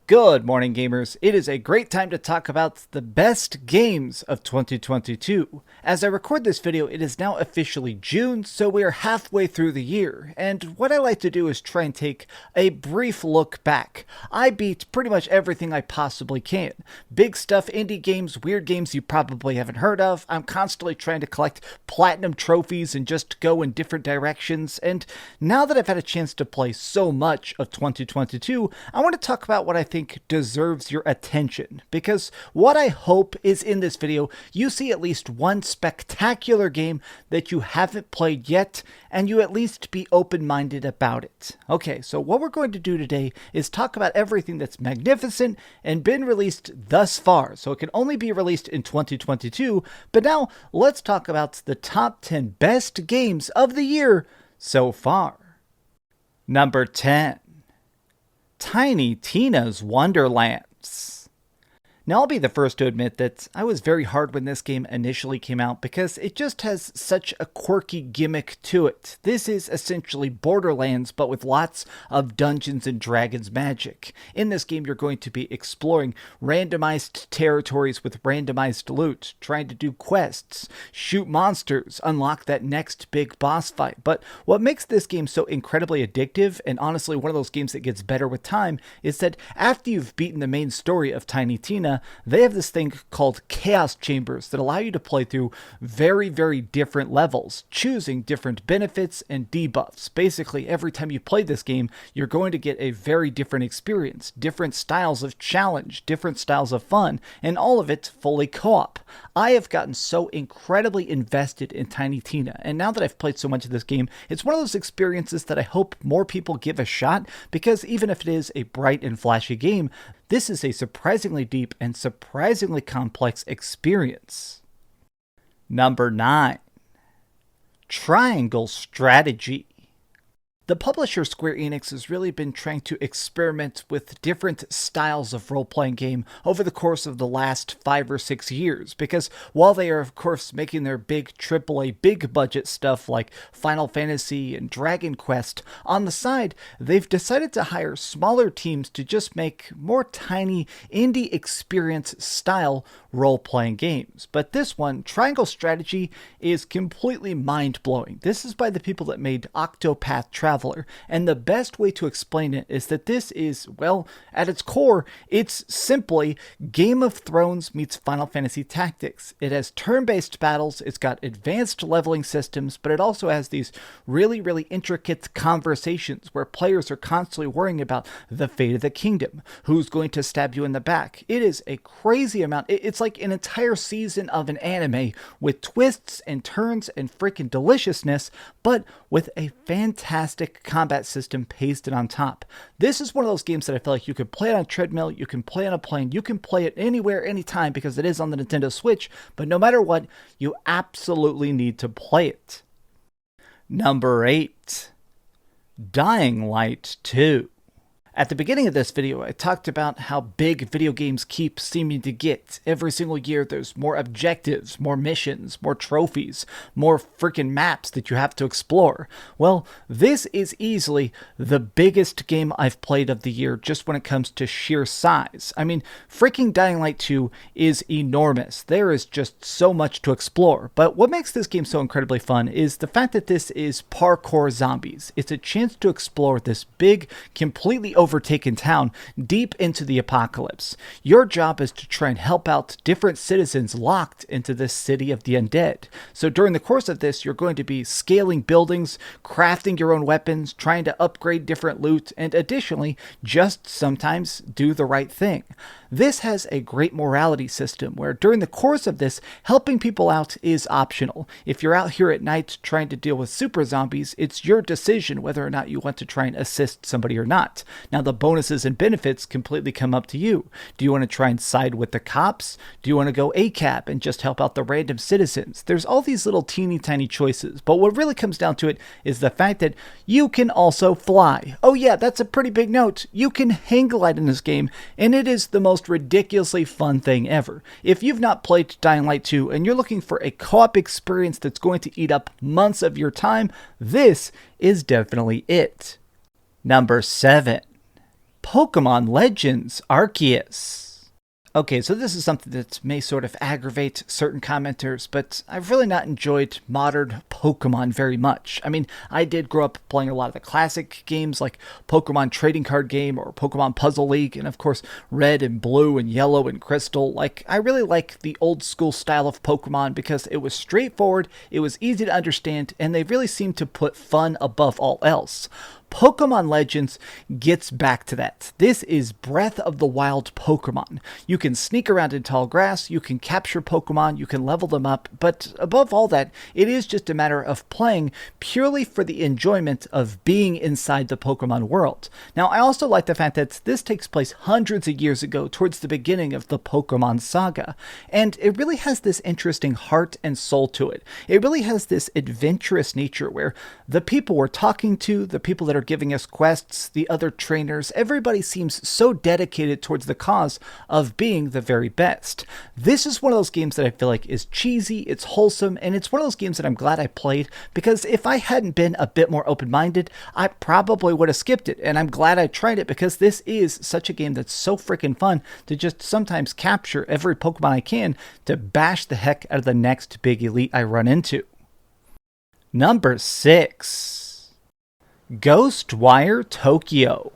Good morning, gamers. It is a great time to talk about the best games of 2022. As I record this video, it is now officially June, so we are halfway through the year, and what I like to do is try and take a brief look back. I beat pretty much everything I possibly can. Big stuff, indie games, weird games you probably haven't heard of. I'm constantly trying to collect platinum trophies and just go in different directions, and now that I've had a chance to play so much of 2022, I want to talk about what I think deserves your attention, because what I hope is in this video you see at least one spectacular game that you haven't played yet, and you at least be open-minded about it. Okay, so what we're going to do today is talk about everything that's magnificent and been released thus far, so it can only be released in 2022, but now let's talk about the top 10 best games of the year so far. Number 10. Tiny Tina's Wonderlands. Now, I'll be the first to admit that I was very hard when this game initially came out because it just has such a quirky gimmick to it. This is essentially Borderlands, but with lots of Dungeons and Dragons magic. In this game, you're going to be exploring randomized territories with randomized loot, trying to do quests, shoot monsters, unlock that next big boss fight. But what makes this game so incredibly addictive, and honestly one of those games that gets better with time, is that after you've beaten the main story of Tiny Tina, they have this thing called chaos chambers that allow you to play through very, very different levels, choosing different benefits and debuffs. Basically, every time you play this game, you're going to get a very different experience, different styles of challenge, different styles of fun, and all of it fully co-op. I have gotten so incredibly invested in Tiny Tina, and now that I've played so much of this game, it's one of those experiences that I hope more people give a shot, because even if it is a bright and flashy game, this is a surprisingly deep and surprisingly complex experience. Number 9. Triangle Strategy. The publisher Square Enix has really been trying to experiment with different styles of role-playing game over the course of the last 5 or 6 years, because while they are of course making their big AAA big budget stuff like Final Fantasy and Dragon Quest, on the side they've decided to hire smaller teams to just make more tiny indie experience style role-playing games. But this one, Triangle Strategy, is completely mind-blowing. This is by the people that made Octopath Traveler, and the best way to explain it is that this is, well, at its core, it's simply Game of Thrones meets Final Fantasy Tactics. It has turn-based battles, it's got advanced leveling systems, but it also has these really, really intricate conversations where players are constantly worrying about the fate of the kingdom, who's going to stab you in the back. It is a crazy amount. It's like an entire season of an anime with twists and turns and freaking deliciousness, but with a fantastic combat system pasted on top. This is one of those games that I feel like you could play it on a treadmill, you can play on a plane, you can play it anywhere, anytime, because it is on the Nintendo Switch, but no matter what, you absolutely need to play it. Number 8. Dying Light 2. At the beginning of this video, I talked about how big video games keep seeming to get. Every single year, there's more objectives, more missions, more trophies, more freaking maps that you have to explore. Well, this is easily the biggest game I've played of the year just when it comes to sheer size. I mean, freaking Dying Light 2 is enormous. There is just so much to explore. But what makes this game so incredibly fun is the fact that this is parkour zombies. It's a chance to explore this big, completely overtaken town deep into the apocalypse. Your job is to try and help out different citizens locked into this city of the undead. So during the course of this, you're going to be scaling buildings, crafting your own weapons, trying to upgrade different loot, and additionally, just sometimes do the right thing. This has a great morality system where during the course of this, helping people out is optional. If you're out here at night trying to deal with super zombies, it's your decision whether or not you want to try and assist somebody or not. Now, the bonuses and benefits completely come up to you. Do you want to try and side with the cops? Do you want to go ACAB and just help out the random citizens? There's all these little teeny tiny choices, but what really comes down to it is the fact that you can also fly. Oh yeah, that's a pretty big note. You can hang glide in this game, and it is the most ridiculously fun thing ever. If you've not played Dying Light 2 and you're looking for a co-op experience that's going to eat up months of your time, this is definitely it. Number 7. Pokémon Legends Arceus. Okay, so this is something that may sort of aggravate certain commenters, but I've really not enjoyed modern Pokemon very much. I mean, I did grow up playing a lot of the classic games like Pokemon Trading Card Game or Pokemon Puzzle League, and of course Red and Blue and Yellow and Crystal. Like, I really like the old school style of Pokemon because it was straightforward, it was easy to understand, and they really seemed to put fun above all else. Pokemon Legends gets back to that. This is Breath of the Wild Pokemon. You can sneak around in tall grass, you can capture Pokemon, you can level them up, but above all that, it is just a matter of playing purely for the enjoyment of being inside the Pokemon world. Now, I also like the fact that this takes place hundreds of years ago, towards the beginning of the Pokemon saga, and it really has this interesting heart and soul to it. It really has this adventurous nature where the people we're talking to, the people that are giving us quests, the other trainers, everybody seems so dedicated towards the cause of being the very best. This is one of those games that I feel like is cheesy, it's wholesome, and it's one of those games that I'm glad I played, because if I hadn't been a bit more open-minded, I probably would have skipped it, and I'm glad I tried it because this is such a game that's so freaking fun to just sometimes capture every Pokemon I can to bash the heck out of the next big elite I run into. Number 6. Ghostwire Tokyo.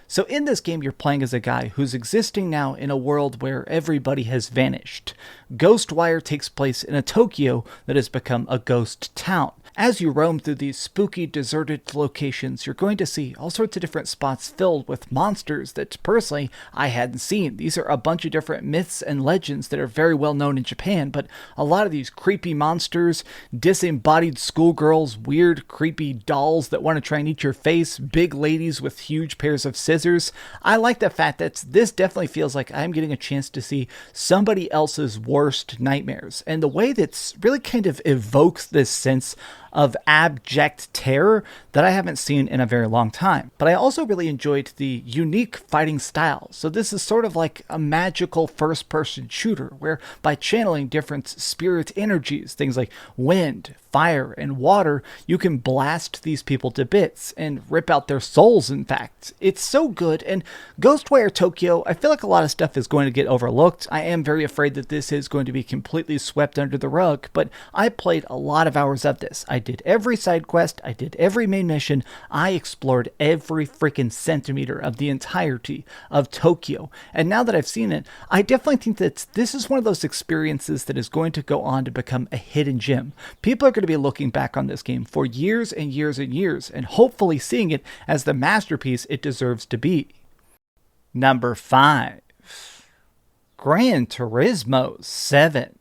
So in this game, you're playing as a guy who's existing now in a world where everybody has vanished. Ghostwire takes place in a Tokyo that has become a ghost town. As you roam through these spooky, deserted locations, you're going to see all sorts of different spots filled with monsters that, personally, I hadn't seen. These are a bunch of different myths and legends that are very well known in Japan, but a lot of these creepy monsters, disembodied schoolgirls, weird, creepy dolls that want to try and eat your face, big ladies with huge pairs of scissors. I like the fact that this definitely feels like I'm getting a chance to see somebody else's worst nightmares, and the way that's really kind of evokes this sense of abject terror that I haven't seen in a very long time. But I also really enjoyed the unique fighting style. So this is sort of like a magical first-person shooter where by channeling different spirit energies, things like wind, fire, and water, you can blast these people to bits and rip out their souls, in fact. It's so good, and Ghostwire Tokyo, I feel like a lot of stuff is going to get overlooked. I am very afraid that this is going to be completely swept under the rug, but I played a lot of hours of this. I did every side quest, I did every main mission, I explored every freaking centimeter of the entirety of Tokyo, and now that I've seen it, I definitely think that this is one of those experiences that is going to go on to become a hidden gem. People are going to be looking back on this game for years and years and years, and hopefully seeing it as the masterpiece it deserves to be. Number 5. Gran Turismo 7.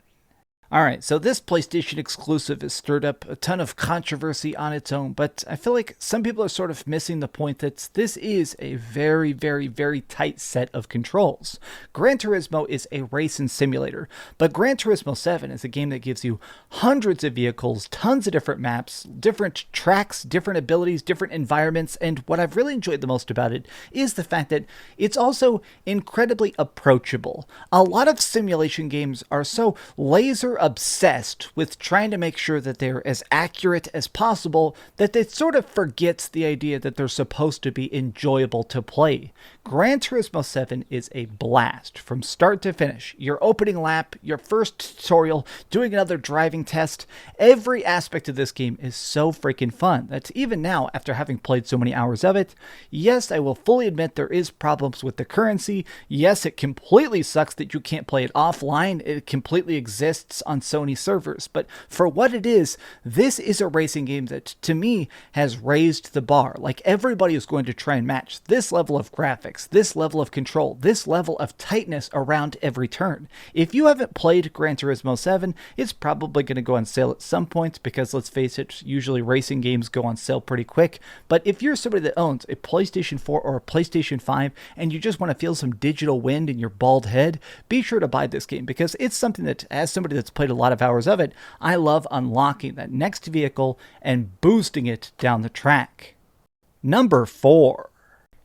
Alright, so this PlayStation exclusive has stirred up a ton of controversy on its own, but I feel like some people are sort of missing the point that this is a very, very, very tight set of controls. Gran Turismo is a racing simulator, but Gran Turismo 7 is a game that gives you hundreds of vehicles, tons of different maps, different tracks, different abilities, different environments, and what I've really enjoyed the most about it is the fact that it's also incredibly approachable. A lot of simulation games are so laser obsessed with trying to make sure that they're as accurate as possible that they sort of forget the idea that they're supposed to be enjoyable to play. Gran Turismo 7 is a blast from start to finish. Your opening lap, your first tutorial, doing another driving test, every aspect of this game is so freaking fun that even now, after having played so many hours of it, yes, I will fully admit there is problems with the currency. Yes, it completely sucks that you can't play it offline. It completely exists on Sony servers, but for what it is, this is a racing game that, to me, has raised the bar. Like, everybody is going to try and match this level of graphics, this level of control, this level of tightness around every turn. If you haven't played Gran Turismo 7, it's probably going to go on sale at some point, because let's face it, usually racing games go on sale pretty quick. But if you're somebody that owns a PlayStation 4 or a PlayStation 5, and you just want to feel some digital wind in your bald head, be sure to buy this game, because it's something that, as somebody that's played a lot of hours of it, I love unlocking that next vehicle and boosting it down the track. Number 4.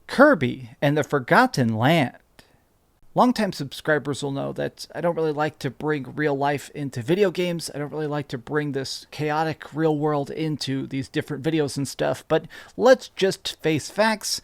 Kirby and the Forgotten Land. Longtime subscribers will know that I don't really like to bring real life into video games. I don't really like to bring this chaotic real world into these different videos and stuff, but let's just face facts.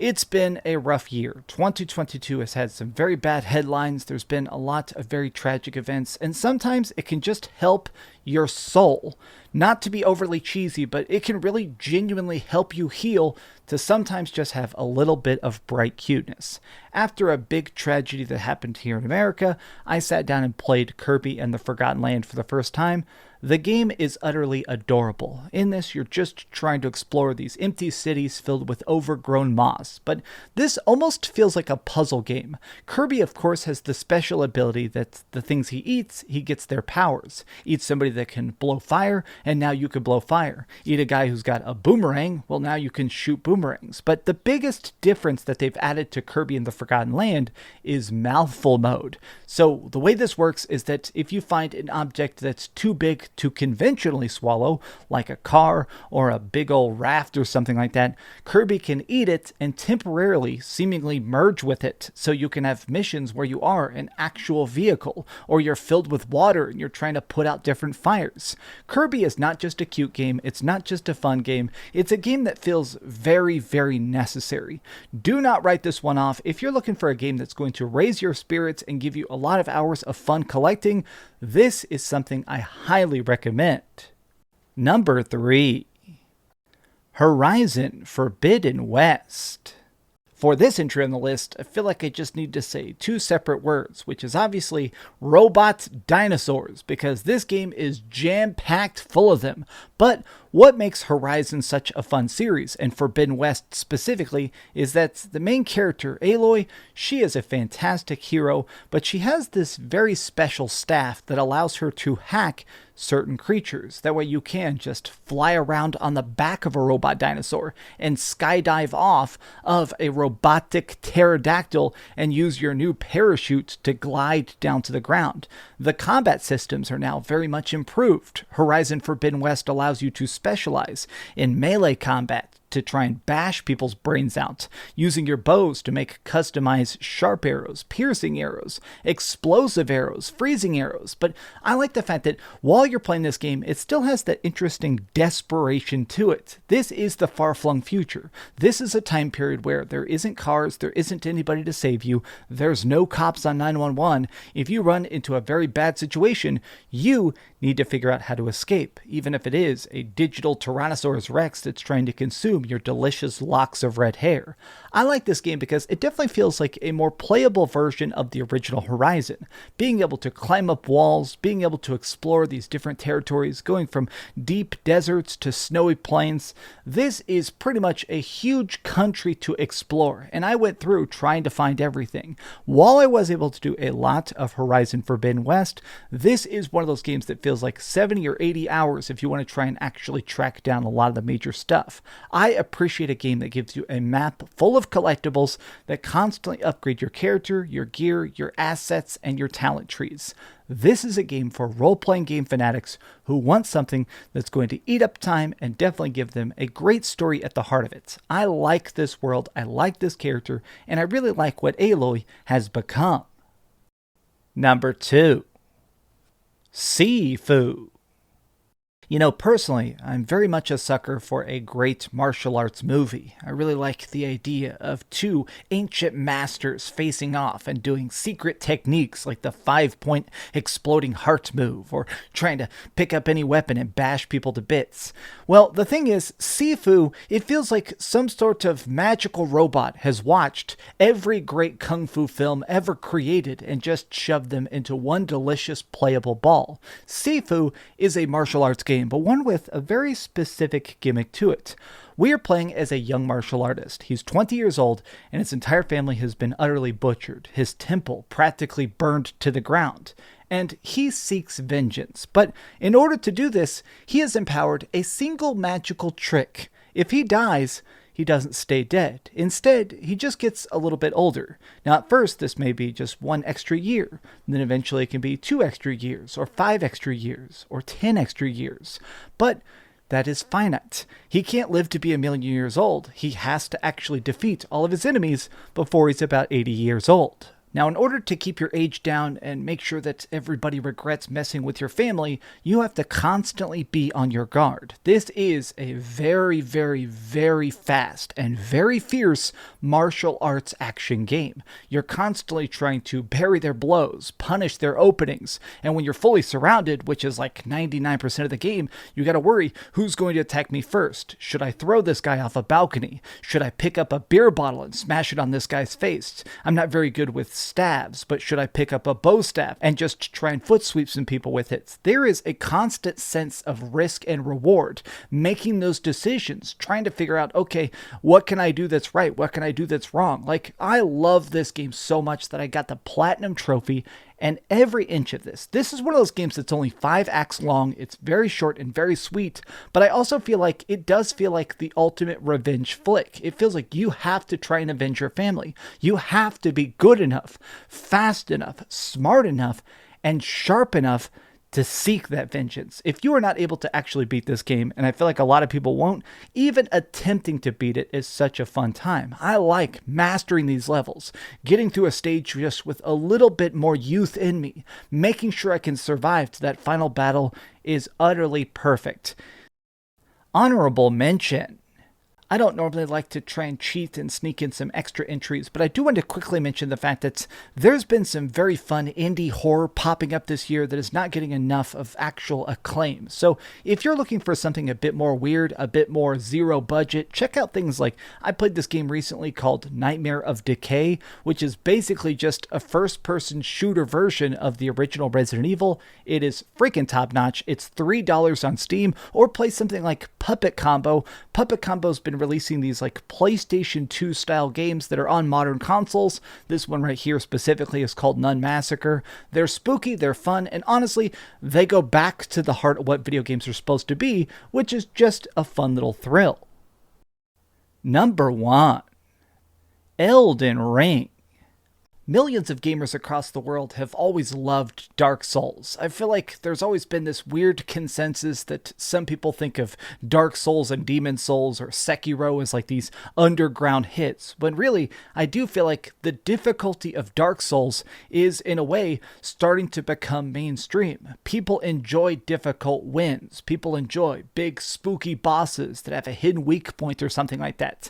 It's been a rough year. 2022 has had some very bad headlines. There's been a lot of very tragic events, and sometimes it can just help your soul. Not to be overly cheesy, but it can really genuinely help you heal to sometimes just have a little bit of bright cuteness. After a big tragedy that happened here in America, I sat down and played Kirby and the Forgotten Land for the first time. The game is utterly adorable. In this, you're just trying to explore these empty cities filled with overgrown moss, but this almost feels like a puzzle game. Kirby, of course, has the special ability that the things he eats, he gets their powers. Eat somebody that can blow fire, and now you can blow fire. Eat a guy who's got a boomerang, well, now you can shoot boomerangs. But the biggest difference that they've added to Kirby and the Forgotten Land is mouthful mode. So the way this works is that if you find an object that's too big to conventionally swallow, like a car or a big old raft or something like that, Kirby can eat it and temporarily seemingly merge with it, so you can have missions where you are an actual vehicle, or you're filled with water and you're trying to put out different fires. Kirby is not just a cute game, it's not just a fun game, it's a game that feels very, very necessary. Do not write this one off. If you're looking for a game that's going to raise your spirits and give you a lot of hours of fun collecting, this is something I highly recommend. Number 3. Horizon Forbidden West. For this entry on the list, I feel like I just need to say two separate words, which is obviously robot dinosaurs, because this game is jam-packed full of them. But what makes Horizon such a fun series, and Forbidden West specifically, is that the main character, Aloy, she is a fantastic hero, but she has this very special staff that allows her to hack certain creatures. That way you can just fly around on the back of a robot dinosaur and skydive off of a robotic pterodactyl and use your new parachute to glide down to the ground. The combat systems are now very much improved. Horizon Forbidden West allows you to specialize in melee combat to try and bash people's brains out, using your bows to make customized sharp arrows, piercing arrows, explosive arrows, freezing arrows. But I like the fact that while you're playing this game, it still has that interesting desperation to it. This is the far-flung future. This is a time period where there isn't cars, there isn't anybody to save you, there's no cops on 911. If you run into a very bad situation, you need to figure out how to escape, even if it is a digital Tyrannosaurus Rex that's trying to consume your delicious locks of red hair. I like this game because it definitely feels like a more playable version of the original Horizon. Being able to climb up walls, being able to explore these different territories, going from deep deserts to snowy plains. This is pretty much a huge country to explore, and I went through trying to find everything. While I was able to do a lot of Horizon Forbidden West, this is one of those games that feels like 70 or 80 hours if you want to try and actually track down a lot of the major stuff. I appreciate a game that gives you a map full of collectibles that constantly upgrade your character, your gear, your assets, and your talent trees. This is a game for role-playing game fanatics who want something that's going to eat up time and definitely give them a great story at the heart of it. I like this world, I like this character, and I really like what Aloy has become. Number 2. Sifu. You know, personally, I'm very much a sucker for a great martial arts movie. I really like the idea of two ancient masters facing off and doing secret techniques like the 5-point exploding heart move, or trying to pick up any weapon and bash people to bits. Well, the thing is, Sifu, it feels like some sort of magical robot has watched every great kung fu film ever created and just shoved them into one delicious playable ball. Sifu is a martial arts game, but one with a very specific gimmick to it. We are playing as a young martial artist. He's 20 years old, and his entire family has been utterly butchered, his temple practically burned to the ground. And he seeks vengeance. But in order to do this, he has empowered a single magical trick. If he dies, he doesn't stay dead. Instead, he just gets a little bit older. Now, at first, this may be just 1 extra year. And then eventually it can be 2 extra years, or 5 extra years, or 10 extra years. But that is finite. He can't live to be 1,000,000 years old. He has to actually defeat all of his enemies before he's about 80 years old. Now, in order to keep your age down and make sure that everybody regrets messing with your family, you have to constantly be on your guard. This is a very, very, very fast and very fierce martial arts action game. You're constantly trying to parry their blows, punish their openings, and when you're fully surrounded, which is like 99% of the game, you gotta worry, who's going to attack me first? Should I throw this guy off a balcony? Should I pick up a beer bottle and smash it on this guy's face? I'm not very good with staves, but should I pick up a bow staff and just try and foot sweep some people with it? There is a constant sense of risk and reward, making those decisions, trying to figure out, okay, what can I do that's right? What can I do that's wrong? Like, I love this game so much that I got the platinum trophy. And every inch of this is one of those games that's only 5 acts long. It's very short and very sweet, but I also feel like it does feel like the ultimate revenge flick. It feels like you have to try and avenge your family. You have to be good enough, fast enough, smart enough, and sharp enough to seek that vengeance. If you are not able to actually beat this game, and I feel like a lot of people won't, even attempting to beat it is such a fun time. I like mastering these levels, getting through a stage just with a little bit more youth in me, making sure I can survive to that final battle is utterly perfect. Honorable mention. I don't normally like to try and cheat and sneak in some extra entries, but I do want to quickly mention the fact that there's been some very fun indie horror popping up this year that is not getting enough of actual acclaim. So if you're looking for something a bit more weird, a bit more zero budget, check out things like, I played this game recently called Nightmare of Decay, which is basically just a first-person shooter version of the original Resident Evil. It is freaking top-notch. It's $3 on Steam, or play something like Puppet Combo. Puppet Combo's been releasing these like PlayStation 2 style games that are on modern consoles. This one right here specifically is called Nun Massacre. They're spooky, they're fun, and honestly, they go back to the heart of what video games are supposed to be, which is just a fun little thrill. Number 1. Elden Ring. Millions of gamers across the world have always loved Dark Souls. I feel like there's always been this weird consensus that some people think of Dark Souls and Demon Souls or Sekiro as like these underground hits, when really, I do feel like the difficulty of Dark Souls is, in a way, starting to become mainstream. People enjoy difficult wins. People enjoy big, spooky bosses that have a hidden weak point or something like that.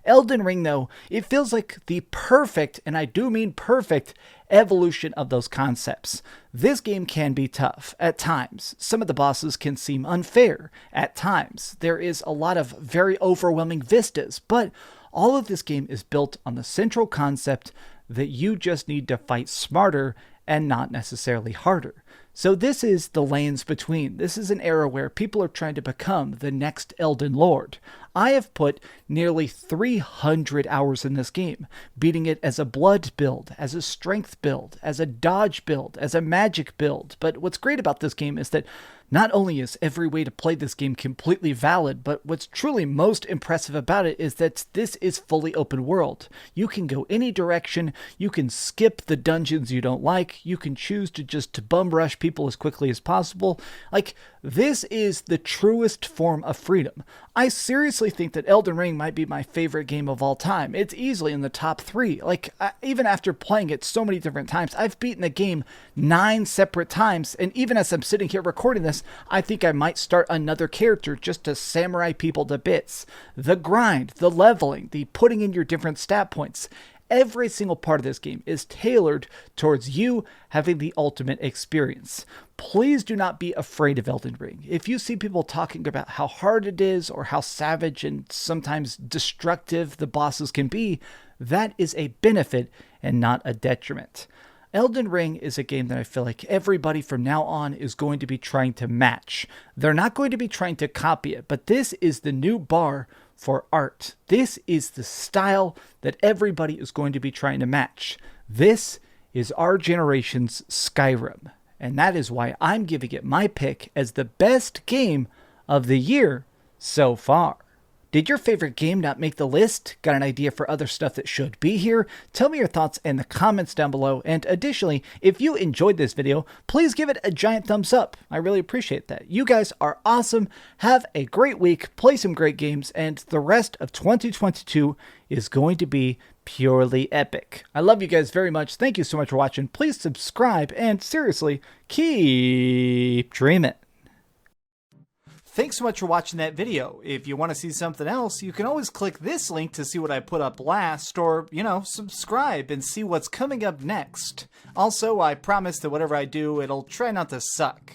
Elden Ring, though, it feels like the perfect, and I do mean perfect, evolution of those concepts. This game can be tough at times. Some of the bosses can seem unfair at times. There is a lot of very overwhelming vistas, but all of this game is built on the central concept that you just need to fight smarter and not necessarily harder. So this is the lands between. This is an era where people are trying to become the next Elden Lord. I have put nearly 300 hours in this game, beating it as a blood build, as a strength build, as a dodge build, as a magic build. But what's great about this game is that not only is every way to play this game completely valid, but what's truly most impressive about it is that this is fully open world. You can go any direction, you can skip the dungeons you don't like, you can choose to just bum rush people as quickly as possible. Like, this is the truest form of freedom. I seriously think that Elden Ring might be my favorite game of all time. It's easily in the top 3. Like, even after playing it so many different times, I've beaten the game 9 separate times, and even as I'm sitting here recording this, I think I might start another character just to samurai people to bits. The grind, the leveling, the putting in your different stat points. Every single part of this game is tailored towards you having the ultimate experience. Please do not be afraid of Elden Ring. If you see people talking about how hard it is or how savage and sometimes destructive the bosses can be, that is a benefit and not a detriment. Elden Ring is a game that I feel like everybody from now on is going to be trying to match. They're not going to be trying to copy it, but this is the new bar for art. This is the style that everybody is going to be trying to match. This is our generation's Skyrim, and that is why I'm giving it my pick as the best game of the year so far. Did your favorite game not make the list? Got an idea for other stuff that should be here? Tell me your thoughts in the comments down below. And additionally, if you enjoyed this video, please give it a giant thumbs up. I really appreciate that. You guys are awesome. Have a great week, play some great games, and the rest of 2022 is going to be purely epic. I love you guys very much. Thank you so much for watching. Please subscribe, and seriously, keep dreaming. Thanks so much for watching that video. If you want to see something else, you can always click this link to see what I put up last, or, subscribe and see what's coming up next. Also, I promise that whatever I do, it'll try not to suck.